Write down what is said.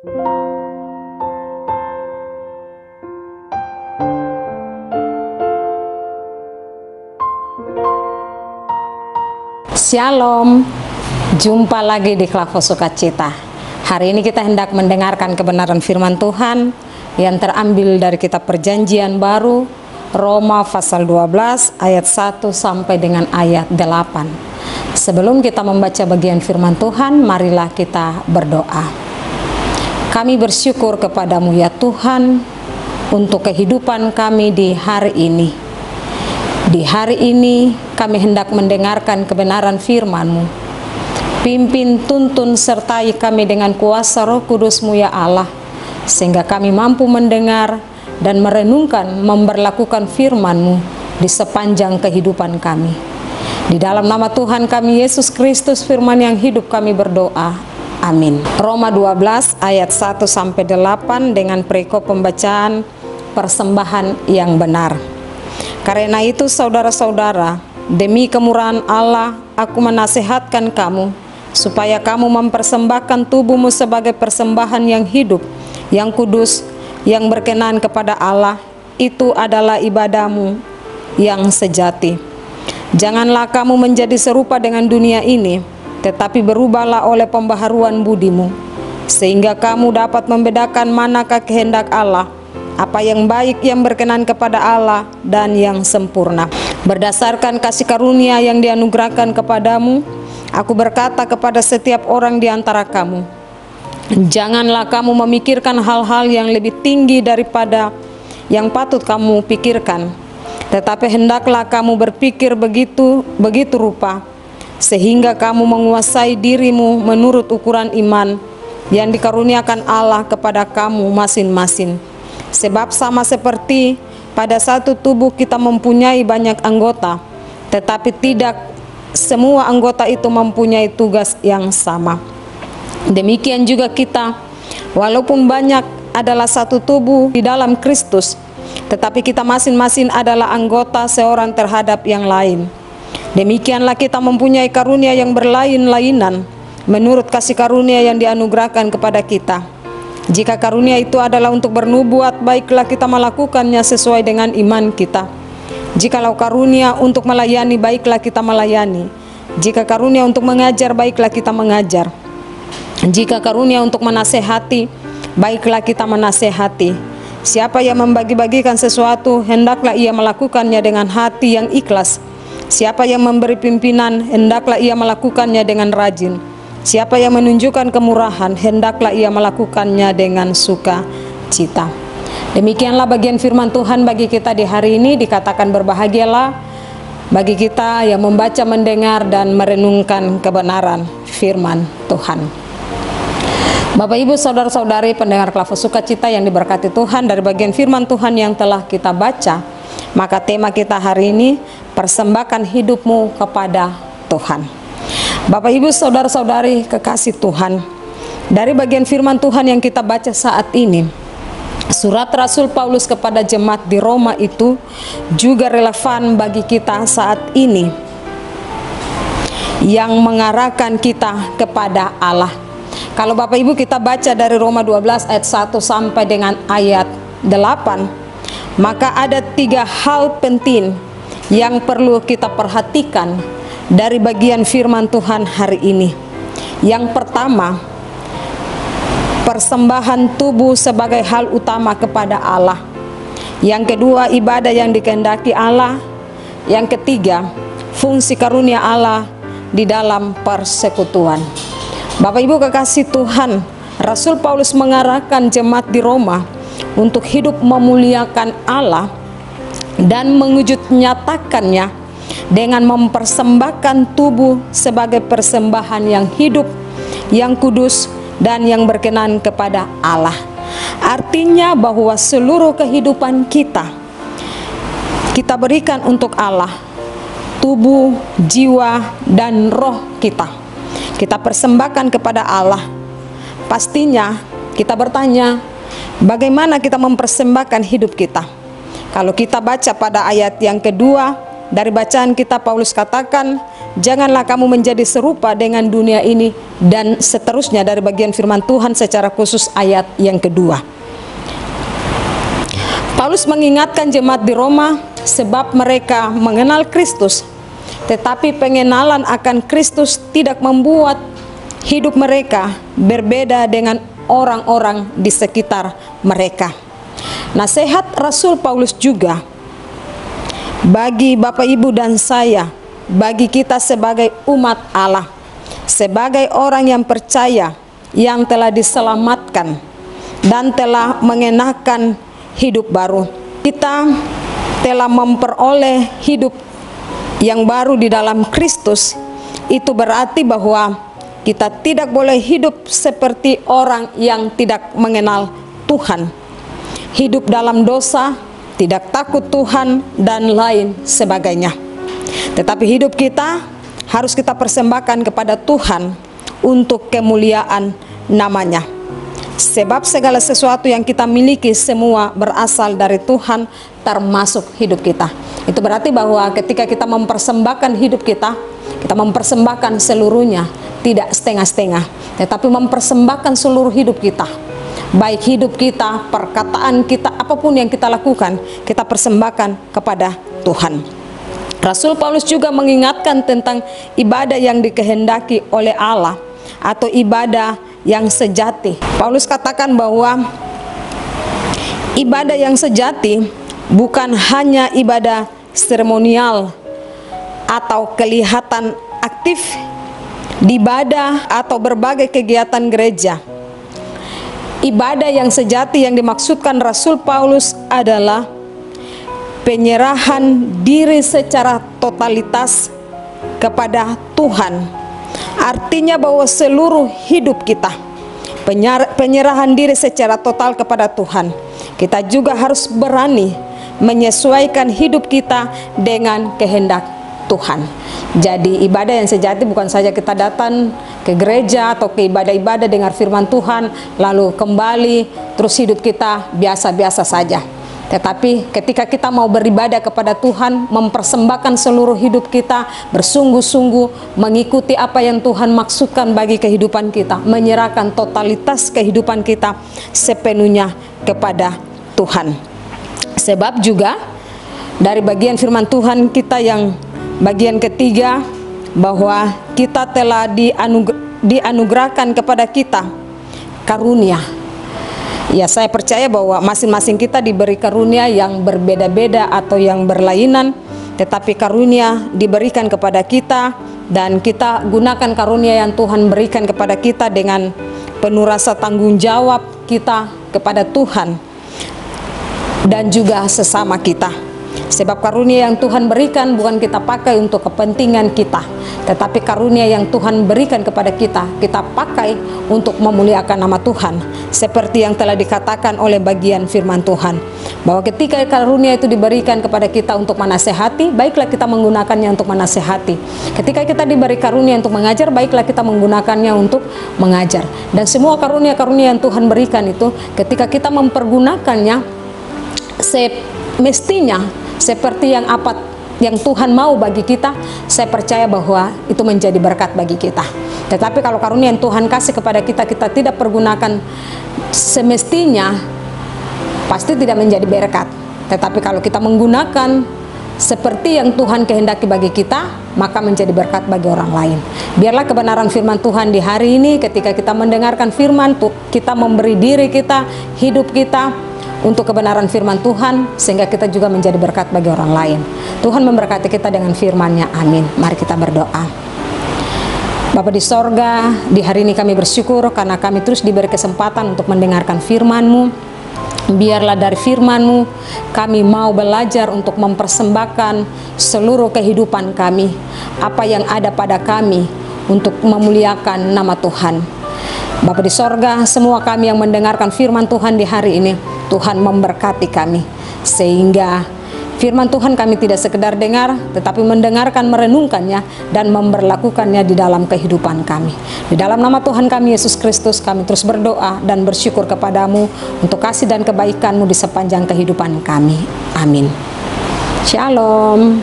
Shalom, jumpa lagi di Klavo Sukacita. Hari ini kita hendak mendengarkan kebenaran firman Tuhan yang terambil dari kitab Perjanjian Baru, Roma pasal 12 ayat 1 sampai dengan ayat 8. Sebelum kita membaca bagian firman Tuhan, marilah kita berdoa. Kami bersyukur kepadamu ya Tuhan untuk kehidupan kami di hari ini. Di hari ini kami hendak mendengarkan kebenaran firman-Mu. Pimpin, tuntun, sertai kami dengan kuasa Roh Kudus-Mu ya Allah, sehingga kami mampu mendengar dan merenungkan, memberlakukan firman-Mu di sepanjang kehidupan kami. Di dalam nama Tuhan kami Yesus Kristus, firman yang hidup, kami berdoa. Amin. Roma 12 ayat 1 sampai 8 dengan perikop pembacaan persembahan yang benar. Karena itu saudara-saudara, demi kemurahan Allah, aku menasihatkan kamu, supaya kamu mempersembahkan tubuhmu sebagai persembahan yang hidup, yang kudus, yang berkenan kepada Allah. Itu adalah ibadahmu yang sejati. Janganlah kamu menjadi serupa dengan dunia ini, tetapi berubahlah oleh pembaharuan budimu, sehingga kamu dapat membedakan manakah kehendak Allah, apa yang baik, yang berkenan kepada Allah, dan yang sempurna. Berdasarkan kasih karunia yang dianugerahkan kepadamu, aku berkata kepada setiap orang di antara kamu, janganlah kamu memikirkan hal-hal yang lebih tinggi daripada yang patut kamu pikirkan, tetapi hendaklah kamu berpikir begitu rupa, sehingga kamu menguasai dirimu menurut ukuran iman yang dikaruniakan Allah kepada kamu masing-masing. Sebab sama seperti pada satu tubuh kita mempunyai banyak anggota, tetapi tidak semua anggota itu mempunyai tugas yang sama. Demikian juga kita, walaupun banyak adalah satu tubuh di dalam Kristus, tetapi kita masing-masing adalah anggota seorang terhadap yang lain. Demikianlah kita mempunyai karunia yang berlain-lainan menurut kasih karunia yang dianugerahkan kepada kita. Jika karunia itu adalah untuk bernubuat, baiklah kita melakukannya sesuai dengan iman kita. Jikalau karunia untuk melayani, baiklah kita melayani. Jika karunia untuk mengajar, baiklah kita mengajar. Jika karunia untuk menasehati, baiklah kita menasehati. Siapa yang membagi-bagikan sesuatu, hendaklah ia melakukannya dengan hati yang ikhlas. Siapa yang memberi pimpinan, hendaklah ia melakukannya dengan rajin. Siapa yang menunjukkan kemurahan, hendaklah ia melakukannya dengan sukacita. Demikianlah bagian firman Tuhan bagi kita di hari ini. Dikatakan berbahagialah bagi kita yang membaca, mendengar, dan merenungkan kebenaran firman Tuhan. Bapak, Ibu, saudara-saudari pendengar Klavo Sukacita yang diberkati Tuhan, dari bagian firman Tuhan yang telah kita baca, maka tema kita hari ini, persembahkan hidupmu kepada Tuhan. Bapak, Ibu, saudara-saudari kekasih Tuhan, dari bagian firman Tuhan yang kita baca saat ini, surat Rasul Paulus kepada jemaat di Roma itu juga relevan bagi kita saat ini, yang mengarahkan kita kepada Allah. Kalau Bapak Ibu kita baca dari Roma 12 ayat 1 sampai dengan ayat 8, maka ada 3 hal penting yang perlu kita perhatikan dari bagian firman Tuhan hari ini. Yang pertama, persembahan tubuh sebagai hal utama kepada Allah. Yang kedua, ibadah yang dikehendaki Allah. Yang ketiga, fungsi karunia Allah di dalam persekutuan. Bapak Ibu kekasih Tuhan, Rasul Paulus mengarahkan jemaat di Roma untuk hidup memuliakan Allah dan mewujud nyatakannya dengan mempersembahkan tubuh sebagai persembahan yang hidup, yang kudus, dan yang berkenan kepada Allah. Artinya bahwa seluruh kehidupan kita berikan untuk Allah, tubuh, jiwa, dan roh kita. Kita persembahkan kepada Allah. Pastinya kita bertanya, bagaimana kita mempersembahkan hidup kita? Kalau kita baca pada ayat yang kedua, dari bacaan kita, Paulus katakan, janganlah kamu menjadi serupa dengan dunia ini, dan seterusnya dari bagian firman Tuhan secara khusus ayat yang kedua. Paulus mengingatkan jemaat di Roma sebab mereka mengenal Kristus, tetapi pengenalan akan Kristus tidak membuat hidup mereka berbeda dengan orang-orang di sekitar mereka. Nasihat Rasul Paulus juga bagi Bapak Ibu dan saya, bagi kita sebagai umat Allah, sebagai orang yang percaya, yang telah diselamatkan dan telah mengenakan hidup baru. Kita telah memperoleh hidup yang baru di dalam Kristus. Itu berarti bahwa kita tidak boleh hidup seperti orang yang tidak mengenal Tuhan, hidup dalam dosa, tidak takut Tuhan, dan lain sebagainya. Tetapi hidup kita harus kita persembahkan kepada Tuhan untuk kemuliaan namanya. Sebab segala sesuatu yang kita miliki semua berasal dari Tuhan, termasuk hidup kita. Itu berarti bahwa ketika kita mempersembahkan hidup kita mempersembahkan seluruhnya, tidak setengah-setengah, tetapi mempersembahkan seluruh hidup kita. Baik hidup kita, perkataan kita, apapun yang kita lakukan, kita persembahkan kepada Tuhan. Rasul Paulus juga mengingatkan tentang ibadah yang dikehendaki oleh Allah atau ibadah yang sejati. Paulus katakan bahwa ibadah yang sejati bukan hanya ibadah seremonial atau kelihatan aktif di ibadah atau berbagai kegiatan gereja. Ibadah yang sejati yang dimaksudkan Rasul Paulus adalah penyerahan diri secara totalitas kepada Tuhan. Artinya bahwa seluruh hidup kita, penyerahan diri secara total kepada Tuhan. Kita juga harus berani menyesuaikan hidup kita dengan kehendak Tuhan. Jadi ibadah yang sejati bukan saja kita datang ke gereja atau ke ibadah-ibadah dengar firman Tuhan lalu kembali terus hidup kita biasa-biasa saja. Tetapi ketika kita mau beribadah kepada Tuhan, mempersembahkan seluruh hidup kita, bersungguh-sungguh mengikuti apa yang Tuhan maksudkan bagi kehidupan kita, menyerahkan totalitas kehidupan kita sepenuhnya kepada Tuhan. Sebab juga dari bagian firman Tuhan kita yang bagian ketiga, bahwa kita telah dianugerahkan kepada kita karunia. Ya, saya percaya bahwa masing-masing kita diberi karunia yang berbeda-beda atau yang berlainan, tetapi karunia diberikan kepada kita dan kita gunakan karunia yang Tuhan berikan kepada kita dengan penuh rasa tanggung jawab kita kepada Tuhan dan juga sesama kita. Sebab karunia yang Tuhan berikan bukan kita pakai untuk kepentingan kita, tetapi karunia yang Tuhan berikan kepada kita, kita pakai untuk memuliakan nama Tuhan. Seperti yang telah dikatakan oleh bagian firman Tuhan, bahwa ketika karunia itu diberikan kepada kita untuk menasehati, baiklah kita menggunakannya untuk menasehati. Ketika kita diberi karunia untuk mengajar, baiklah kita menggunakannya untuk mengajar. Dan semua karunia-karunia yang Tuhan berikan itu, ketika kita mempergunakannya semestinya seperti yang Tuhan mau bagi kita, saya percaya bahwa itu menjadi berkat bagi kita. Tetapi kalau karunia yang Tuhan kasih kepada kita, kita tidak pergunakan semestinya, pasti tidak menjadi berkat. Tetapi kalau kita menggunakan seperti yang Tuhan kehendaki bagi kita, maka menjadi berkat bagi orang lain. Biarlah kebenaran firman Tuhan di hari ini, ketika kita mendengarkan firman, kita memberi diri kita, hidup kita untuk kebenaran firman Tuhan, sehingga kita juga menjadi berkat bagi orang lain. Tuhan memberkati kita dengan firman-Nya. Amin. Mari kita berdoa. Bapa di sorga, di hari ini kami bersyukur karena kami terus diberi kesempatan untuk mendengarkan firman-Mu. Biarlah dari firman-Mu kami mau belajar untuk mempersembahkan seluruh kehidupan kami, apa yang ada pada kami, untuk memuliakan nama Tuhan. Bapa di sorga, semua kami yang mendengarkan firman Tuhan di hari ini, Tuhan memberkati kami, sehingga firman Tuhan kami tidak sekedar dengar, tetapi mendengarkan, merenungkannya, dan memberlakukannya di dalam kehidupan kami. Di dalam nama Tuhan kami Yesus Kristus, kami terus berdoa dan bersyukur kepadamu untuk kasih dan kebaikan-Mu di sepanjang kehidupan kami. Amin. Shalom.